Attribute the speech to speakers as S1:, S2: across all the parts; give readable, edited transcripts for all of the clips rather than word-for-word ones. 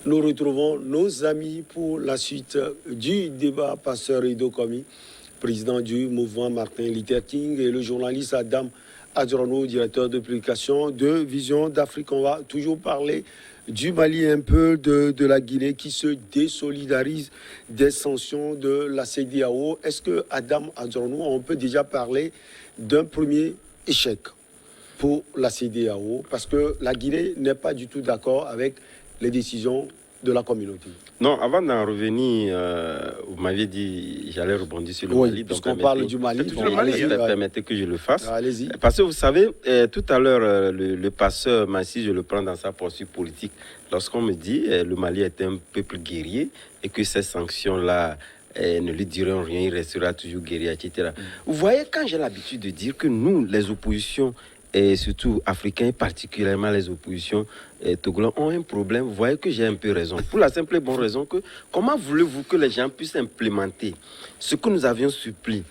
S1: Nous retrouvons nos amis pour la suite du débat. Pasteur Ido Komi, président du mouvement Martin Luther King, et le journaliste Adam Adjorno, directeur de publication de Vision d'Afrique. On va toujours parler du Mali, un peu de la Guinée qui se désolidarise des sanctions de la CEDEAO. Est-ce que, Adam Adjorno, on peut déjà parler d'un premier échec pour la CEDEAO, parce que la Guinée n'est pas du tout d'accord avec les décisions de la communauté?
S2: Non, avant d'en revenir, vous m'aviez dit, j'allais rebondir sur le Mali.
S1: Parce qu'on parle du Mali.
S2: Permettez que je le fasse.
S1: Allez-y.
S2: Parce que vous savez, tout à l'heure, le passeur Massi, je le prends dans sa poursuite politique, lorsqu'on me dit le Mali est un peuple guerrier et que ces sanctions-là ne lui diront rien, il restera toujours guerrier, etc. Vous voyez, quand j'ai l'habitude de dire que nous, les oppositions, et surtout africains, et particulièrement les oppositions togolaises, ont un problème, vous voyez que j'ai un peu raison. Pour la simple et bonne raison que, comment voulez-vous que les gens puissent implémenter ce que nous avions suppli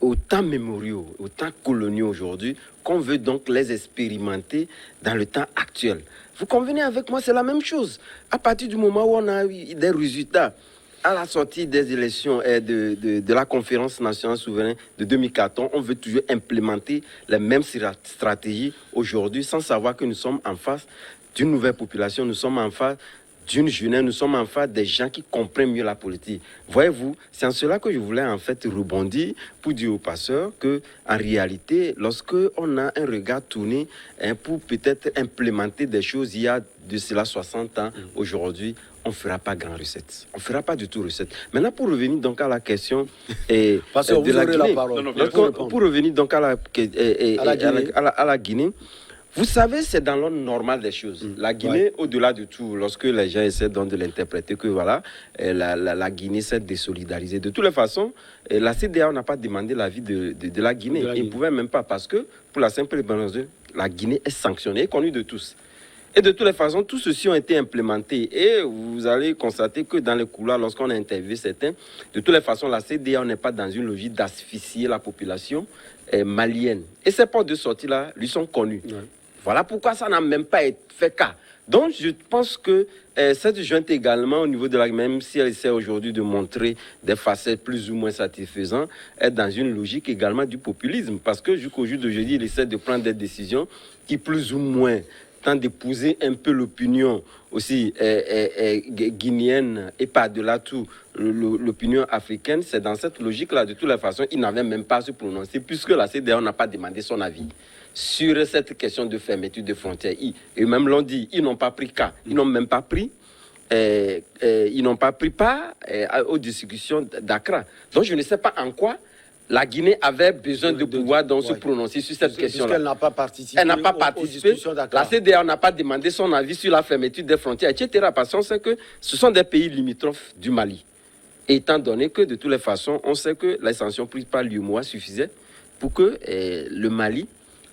S2: aux temps mémoriaux, aux temps coloniaux aujourd'hui, qu'on veut donc les expérimenter dans le temps actuel? Vous convenez avec moi, c'est la même chose. À partir du moment où on a eu des résultats, à la sortie des élections et de la conférence nationale souveraine de 2014, on veut toujours implémenter les mêmes stratégies aujourd'hui, sans savoir que nous sommes en face d'une nouvelle population, nous sommes en face d'une jeunesse, nous sommes en face des gens qui comprennent mieux la politique. Voyez-vous, c'est en cela que je voulais en fait rebondir pour dire aux passeurs que, en réalité, lorsque on a un regard tourné pour peut-être implémenter des choses il y a de cela 60 ans, aujourd'hui, on ne fera pas grand recette. On ne fera pas du tout recette. Maintenant, pour revenir donc à la question de la Guinée, pour revenir donc à la Guinée, vous savez, c'est dans l'ordre normal des choses. La Guinée, au-delà de tout, lorsque les gens essaient donc de l'interpréter que voilà, la Guinée s'est désolidarisée. De toutes les façons, la CEDEAO n'a pas demandé l'avis de la Guinée. Ils ne pouvaient même pas, parce que, pour la simple et bonne raison, la Guinée est sanctionnée, connue de tous. Et de toutes les façons, tout ceci ont été implémentés. Et vous allez constater que dans les couloirs, lorsqu'on a interviewé certains, de toutes les façons, la CEDEAO n'est pas dans une logique d'asphyxier la population malienne. Et ces portes de sortie-là lui sont connues. Ouais. Voilà pourquoi ça n'a même pas fait cas. Donc, je pense que cette junte également, au niveau de la... Même si elle essaie aujourd'hui de montrer des facettes plus ou moins satisfaisantes, est dans une logique également du populisme. Parce que jusqu'au jour d'aujourd'hui, il essaie de prendre des décisions qui plus ou moins tentent d'épouser un peu l'opinion aussi guinéenne et par-delà tout l'opinion africaine. C'est dans cette logique-là, de toutes les façons, il n'avait même pas à se prononcer puisque la CEDEAO n'a pas demandé son avis sur cette question de fermeture des frontières. Et même l'ont dit, ils n'ont pas pris cas. Ils n'ont même pas pris part aux discussions d'Accra. Donc je ne sais pas en quoi la Guinée avait besoin de pouvoir donc se prononcer sur cette question-là.
S1: Puisqu'elle n'a pas participé.
S2: Elle n'a pas participé. La CEDEAO n'a pas demandé son avis sur la fermeture des frontières, etc. Parce qu'on sait que ce sont des pays limitrophes du Mali. Et étant donné que, de toutes les façons, on sait que les sanctions prises par l'UEMOA suffisaient pour que le Mali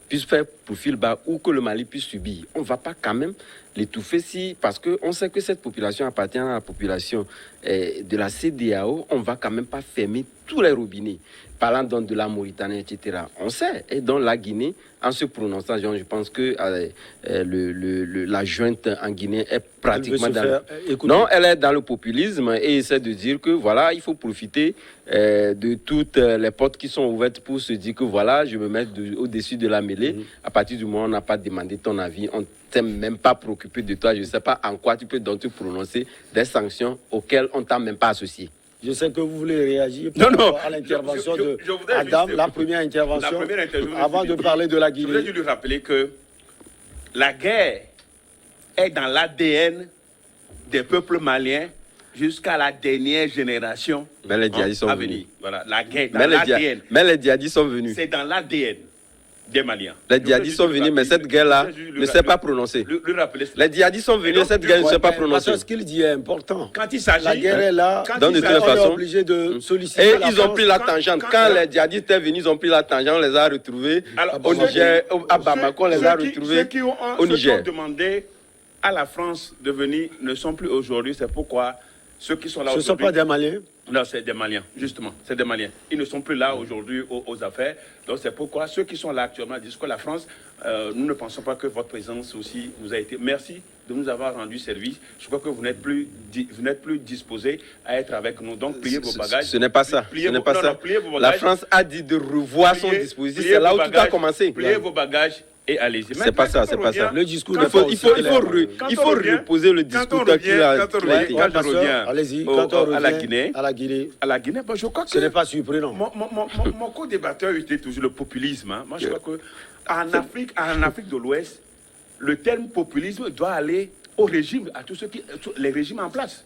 S2: puisse faire profil bas ou que le Mali puisse subir. On ne va pas quand même l'étouffer parce qu'on sait que cette population appartient à la population de la CEDEAO. On ne va quand même pas fermer tous les robinets. Parlant donc de la Mauritanie, etc. On sait. Et dans la Guinée, en se prononçant, je pense que la junte en Guinée est pratiquement non, elle est dans le populisme et essaie de dire que voilà, il faut profiter de toutes les portes qui sont ouvertes pour se dire que voilà, je me mets au-dessus de la mêlée. À partir du moment où on n'a pas demandé ton avis, on ne t'est même pas préoccupé de toi. Je ne sais pas en quoi tu peux donc te prononcer des sanctions auxquelles on ne t'a même pas associé.
S1: Je sais que vous voulez réagir à l'intervention de Adam, la première intervention, avant de parler de la Guinée.
S3: Je voudrais lui rappeler que la guerre est dans l'ADN des peuples maliens jusqu'à la dernière génération à venir. Voilà, la guerre dans l'ADN.
S2: Mais les djihadistes sont venus.
S3: C'est dans l'ADN des Maliens.
S2: Les djihadistes sont venus, mais cette guerre-là ne s'est pas prononcée. Les djihadistes sont venus, cette guerre ne s'est pas prononcée.
S1: Parce que ce qu'il dit est important.
S3: Quand il s'agit,
S1: la guerre est là,
S2: donc de toute façon,
S1: on est obligé de solliciter.
S2: Et ils ont pris la tangente. Quand les djihadistes étaient venus, ils ont pris la tangente, on les a retrouvés au Niger, à Bamako, on les a retrouvés au Niger.
S3: Ceux qui ont demandé à la France de venir ne sont plus aujourd'hui, c'est pourquoi ceux qui sont là
S1: aujourd'hui... Ce ne sont pas des Maliens.
S3: Non, c'est des Maliens, justement, c'est des Maliens. Ils ne sont plus là aujourd'hui aux affaires. Donc c'est pourquoi ceux qui sont là actuellement disent que la France, nous ne pensons pas que votre présence aussi nous a été... Merci de nous avoir rendu service. Je crois que vous n'êtes plus disposés à être avec nous. Donc pliez vos bagages.
S2: Ce n'est pas ça. La France a dit de revoir son dispositif. C'est là où tout a commencé.
S3: Pliez vos bagages.
S2: C'est pas ça, c'est pas ça.
S1: Le discours
S2: il faut reposer le discours qu'il a.
S3: Quand je reviens
S1: allez-y,
S3: à la Guinée, bon, je crois que
S1: ce n'est pas surprenant.
S3: Mon co-débatteur était toujours le populisme. Hein. Moi, je crois qu'en Afrique de l'Ouest, le terme populisme doit aller au régime, à tous les régimes en place.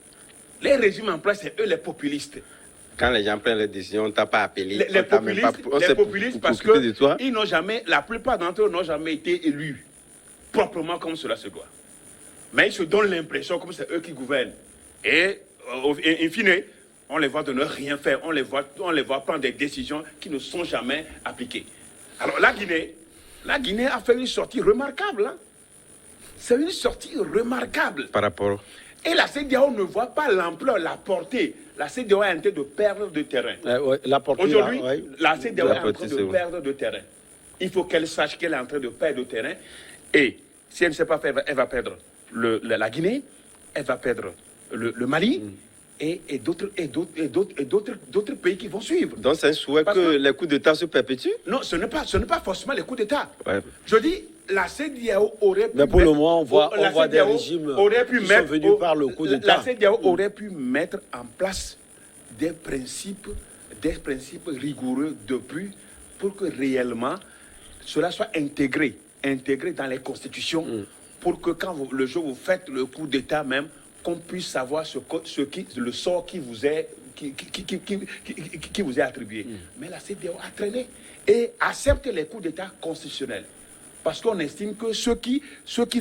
S3: Les régimes en place, c'est eux les populistes.
S2: Quand les gens prennent les décisions, on t'a pas appelé.
S3: Les populistes parce que ils n'ont jamais, la plupart d'entre eux n'ont jamais été élus proprement comme cela se doit. Mais ils se donnent l'impression comme c'est eux qui gouvernent. Et in fine, on les voit de ne rien faire. On les voit prendre des décisions qui ne sont jamais appliquées. Alors la Guinée a fait une sortie remarquable. Hein. C'est une sortie remarquable.
S2: Par rapport.
S3: Et la CEDEAO ne voit pas l'ampleur, la portée. La CEDEAO est en train de perdre de terrain. Aujourd'hui, la CEDEAO est en train de perdre de terrain. Il faut qu'elle sache qu'elle est en train de perdre de terrain. Et si elle ne sait pas faire, elle va perdre la Guinée, elle va perdre le Mali et d'autres pays qui vont suivre.
S2: Donc c'est un souhait que les coups d'État se perpétuent?
S3: Non, ce n'est pas forcément les coups d'État. Ouais. Je dis, la CEDEAO aurait pu...
S1: Mais pour le moment, on voit des régimes qui sont venus par le coup d'État.
S3: La CEDEAO aurait pu mettre en place des principes rigoureux depuis pour que réellement cela soit intégré dans les constitutions pour que quand le jour où vous faites le coup d'État même, qu'on puisse savoir le sort qui vous est attribué. Mais la CEDEAO a traîné et accepte les coups d'État constitutionnels. Parce qu'on estime que ceux qui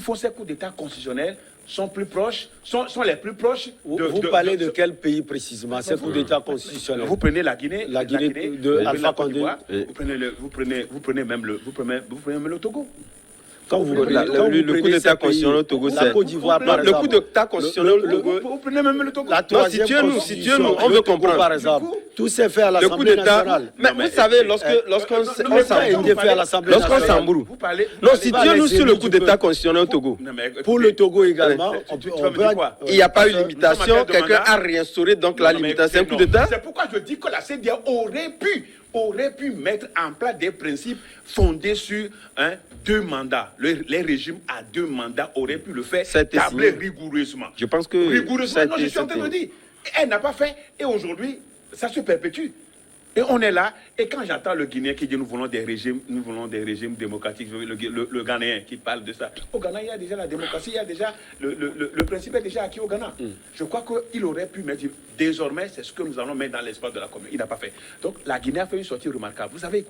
S3: font ces coups d'État constitutionnels sont plus proches, sont les plus proches.
S1: Vous parlez de quel pays précisément, ces coups d'État constitutionnels?
S3: Vous prenez la Guinée,
S1: de Alpha Condé.
S3: Vous prenez même le Togo.
S2: Quand vous le coup d'État constitutionnel au Togo, c'est...
S1: Le
S2: coup d'État constitutionnel au Togo...
S3: Vous prenez même le Togo.
S2: Situez-nous, on veut comprendre.
S1: Par exemple, tout s'est fait à l'Assemblée nationale.
S2: Mais vous savez, lorsqu'on s'embrouille... Non, situez-nous sur le coup d'État constitutionnel au Togo.
S1: Pour le Togo également,
S2: il n'y a pas eu limitation, quelqu'un a réinstauré donc la limitation, c'est un coup d'État.
S3: C'est pourquoi je dis que la CEDEAO aurait pu mettre en place des principes fondés sur 2 mandats. Les régimes à 2 mandats auraient pu le faire, tabler rigoureusement.
S2: Je pense que...
S3: Rigoureusement, non, je suis en train de dire. Elle n'a pas fait, et aujourd'hui, ça se perpétue. Et on est là, et quand j'entends le Guinéen qui dit nous voulons des régimes démocratiques, le Ghanéen qui parle de ça. Au Ghana, il y a déjà la démocratie, il y a déjà le principe est déjà acquis au Ghana. Je crois qu'il aurait pu mettre, désormais, c'est ce que nous allons mettre dans l'espace de la commune. Il n'a pas fait. Donc la Guinée a fait une sortie remarquable. Vous savez,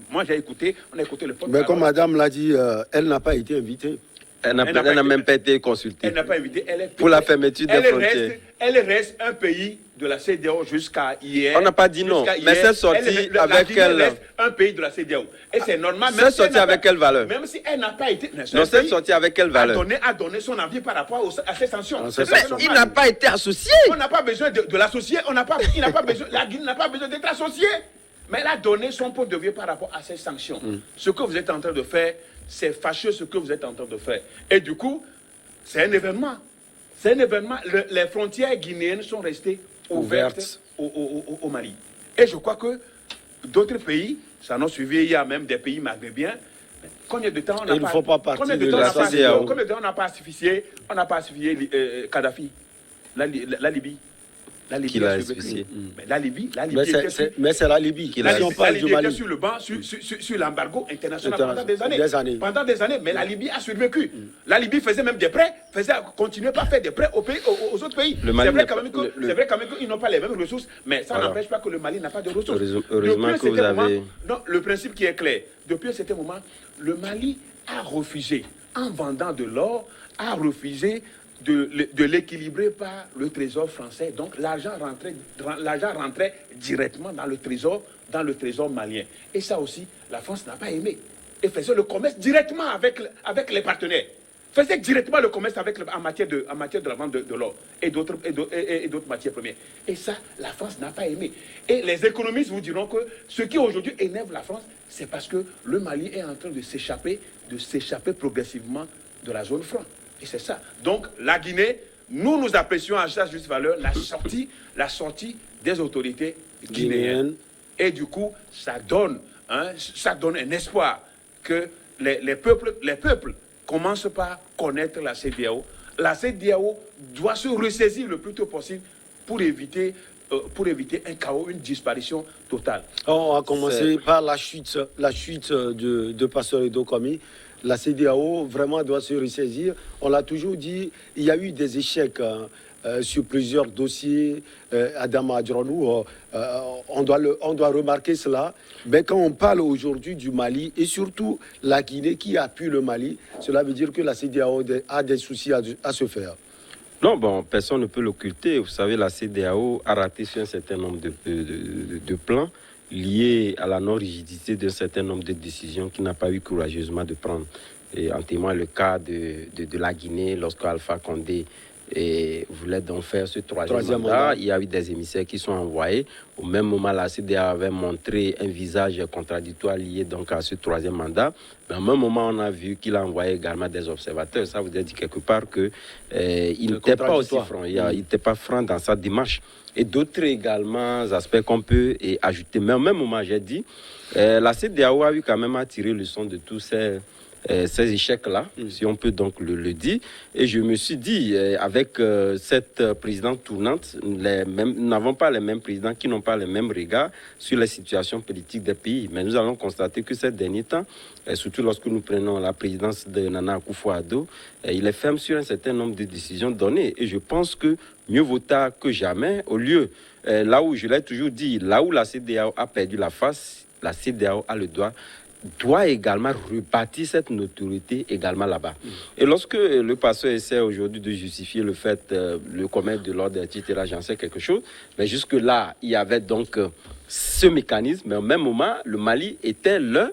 S3: moi j'ai écouté, on a écouté le podcast.
S1: Mais comme madame l'a dit, elle n'a pas été invitée.
S2: Elle n'a même pas été consultée.
S3: Elle n'a pas invité.
S2: Pour la fermeture des frontières.
S3: Elle reste un pays de la CEDEAO jusqu'à hier.
S2: On n'a pas dit non, mais c'est sorti avec
S3: elle reste un pays de la CEDEAO. Et c'est normal.
S2: C'est sorti avec quelle valeur?
S3: Même si elle n'a pas été...
S2: Non, c'est sorti avec quelle valeur?
S3: A donné son avis par rapport à ces sanctions.
S2: Mais il n'a pas été associé.
S3: On n'a pas besoin de l'associer. La Guinée n'a pas besoin d'être associée. Mais elle a donné son point de vue par rapport à ces sanctions. Ce que vous êtes en train de faire, c'est fâcheux ce que vous êtes en train de faire. Et du coup, c'est un événement. C'est un événement. Les frontières guinéennes sont restées ouvertes au Mali. Et je crois que d'autres pays, ça nous suivi, il y a même des pays maghrébiens. Combien de temps on n'a pas asphyxié Kadhafi, la Libye? La Libye
S2: a asphyxié.
S1: Mais c'est la Libye.
S3: La Libye était sur le banc, sur l'embargo international pendant des années. Mais la Libye a survécu. La Libye faisait même des prêts, continuait pas à faire des prêts aux autres pays. C'est vrai quand même qu'ils n'ont pas les mêmes ressources, mais ça n'empêche pas que le Mali n'a pas de ressources.
S2: Heureusement que vous avez...
S3: Non, le principe qui est clair. Depuis un certain moment, le Mali a refusé, en vendant de l'or, a refusé de l'équilibrer par le trésor français. Donc l'argent rentrait directement dans le trésor malien. Et ça aussi, la France n'a pas aimé. Et faisait le commerce directement avec les partenaires. faisait directement le commerce avec en matière de la vente de l'or et d'autres matières premières. Et ça, la France n'a pas aimé. Et les économistes vous diront que ce qui aujourd'hui énerve la France, c'est parce que le Mali est en train de s'échapper progressivement de la zone franc. Et c'est ça. Donc, la Guinée, nous apprécions à sa juste valeur la sortie des autorités guinéennes. Et du coup, ça donne un espoir que les peuples commencent par connaître la CEDEAO. La CEDEAO doit se ressaisir le plus tôt possible pour éviter un chaos, une disparition totale.
S1: On va commencer par la chute de Pasteur Ido Komi. La CEDEAO vraiment doit se ressaisir. On l'a toujours dit, il y a eu des échecs sur plusieurs dossiers. Adama Adjaranou, on doit remarquer cela. Mais quand on parle aujourd'hui du Mali et surtout la Guinée qui appuie le Mali, cela veut dire que la CEDEAO a des soucis à se faire.
S2: Non, bon, personne ne peut l'occulter. Vous savez, la CEDEAO a raté sur un certain nombre de plans liés à la non-rigidité d'un certain nombre de décisions qu'il n'a pas eu courageusement de prendre. Et en témoigne le cas de la Guinée, lorsque Alpha Condé voulait donc faire ce troisième mandat. Il y a eu des émissaires qui sont envoyés. Au même moment, la CEDEAO avait montré un visage contradictoire lié donc à ce troisième mandat. Mais au même moment, on a vu qu'il a envoyé également des observateurs. Ça veut dire quelque part qu'il n'était pas aussi franc. Il n'était pas franc dans sa démarche. Et d'autres également aspects qu'on peut ajouter. Mais au même moment, j'ai dit, la CEDEAO a eu quand même à tirer le son de tous ces échecs-là, si on peut donc le dire. Et je me suis dit, avec cette présidente tournante, nous n'avons pas les mêmes présidents qui n'ont pas les mêmes regards sur les situations politiques des pays. Mais nous allons constater que ces derniers temps, surtout lorsque nous prenons la présidence de Nana Akufo-Addo, il est ferme sur un certain nombre de décisions données. Et je pense que mieux vaut tard que jamais, au lieu, là où je l'ai toujours dit, là où la CEDEAO a perdu la face, la CEDEAO a le doit également rebâtir cette notoriété également là-bas. Et lorsque le pasteur essaie aujourd'hui de justifier le fait, le commerce de l'ordre, etc., j'en sais quelque chose, mais jusque-là, il y avait donc ce mécanisme, mais au même moment, le Mali était l'un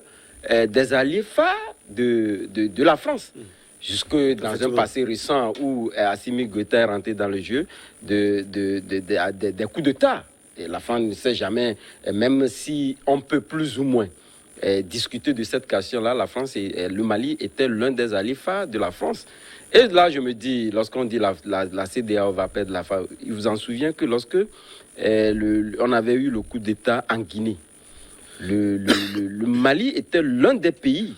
S2: des alliés phares de la France. Jusque dans un passé récent où Assimi Goïta est rentré dans le jeu des coups d'État. Et la France ne sait jamais, même si on peut plus ou moins discuter de cette question-là, la France et le Mali étaient l'un des alliés phares de la France. Et là, je me dis, lorsqu'on dit la CEDEAO va perdre la face, il vous en souvient que lorsque on avait eu le coup d'État en Guinée, le Mali était l'un des pays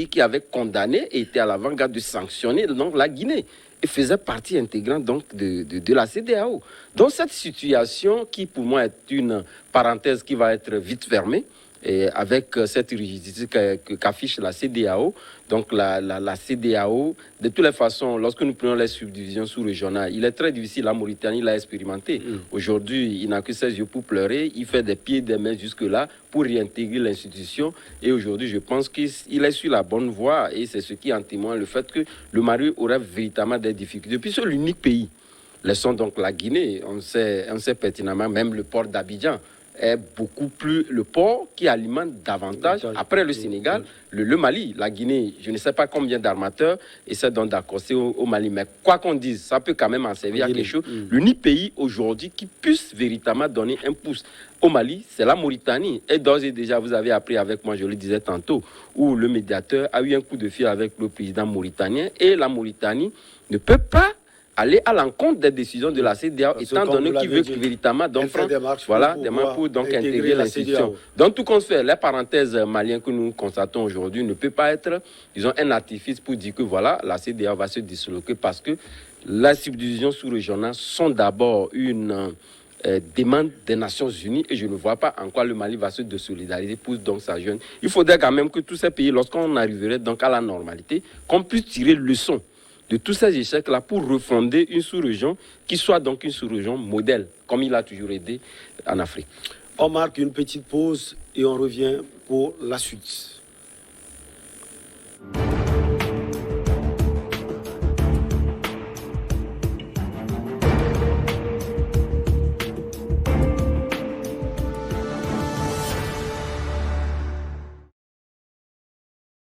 S2: qui avait condamné et était à l'avant-garde de sanctionner donc, la Guinée. Et faisait partie intégrante donc, de la CEDEAO. Donc cette situation qui pour moi est une parenthèse qui va être vite fermée, et avec cette rigidité qu'affiche la CEDEAO, donc la CEDEAO, de toutes les façons, lorsque nous prenons les subdivisions sous-régionales, il est très difficile, la Mauritanie l'a expérimenté. Aujourd'hui, il n'a que ses yeux pour pleurer, il fait des pieds et des mains jusque-là pour réintégrer l'institution. Et aujourd'hui, je pense qu'il est sur la bonne voie et c'est ce qui en témoigne le fait que le Mali aurait véritablement des difficultés. Puis c'est l'unique pays, laissons donc la Guinée, on sait pertinemment, même le port d'Abidjan, est beaucoup plus le port qui alimente davantage, après le Sénégal, le Mali, la Guinée, je ne sais pas combien d'armateurs essaient donc d'accoster au Mali, mais quoi qu'on dise, ça peut quand même en servir à quelque chose. L'unique pays aujourd'hui qui puisse véritablement donner un pouce au Mali, c'est la Mauritanie. Et d'ores et déjà, vous avez appris avec moi, je le disais tantôt, où le médiateur a eu un coup de fil avec le président mauritanien et la Mauritanie ne peut pas aller à l'encontre des décisions de la CEDEAO, étant donné qu'il veut véritablement donc prendre des marches pour donc intégrer l'institution. Donc tout compte fait, les parenthèses maliennes que nous constatons aujourd'hui ne peut pas être, disons, un artifice pour dire que voilà, la CEDEAO va se disloquer parce que les subdivisions sous-régionales sont d'abord une demande des Nations Unies et je ne vois pas en quoi le Mali va se désolidariser pour donc sa jeune. Il faudrait quand même que tous ces pays, lorsqu'on arriverait donc à la normalité, qu'on puisse tirer leçon de tous ces échecs-là pour refonder une sous-région qui soit donc une sous-région modèle, comme il a toujours aidé en Afrique.
S1: On marque une petite pause et on revient pour la suite.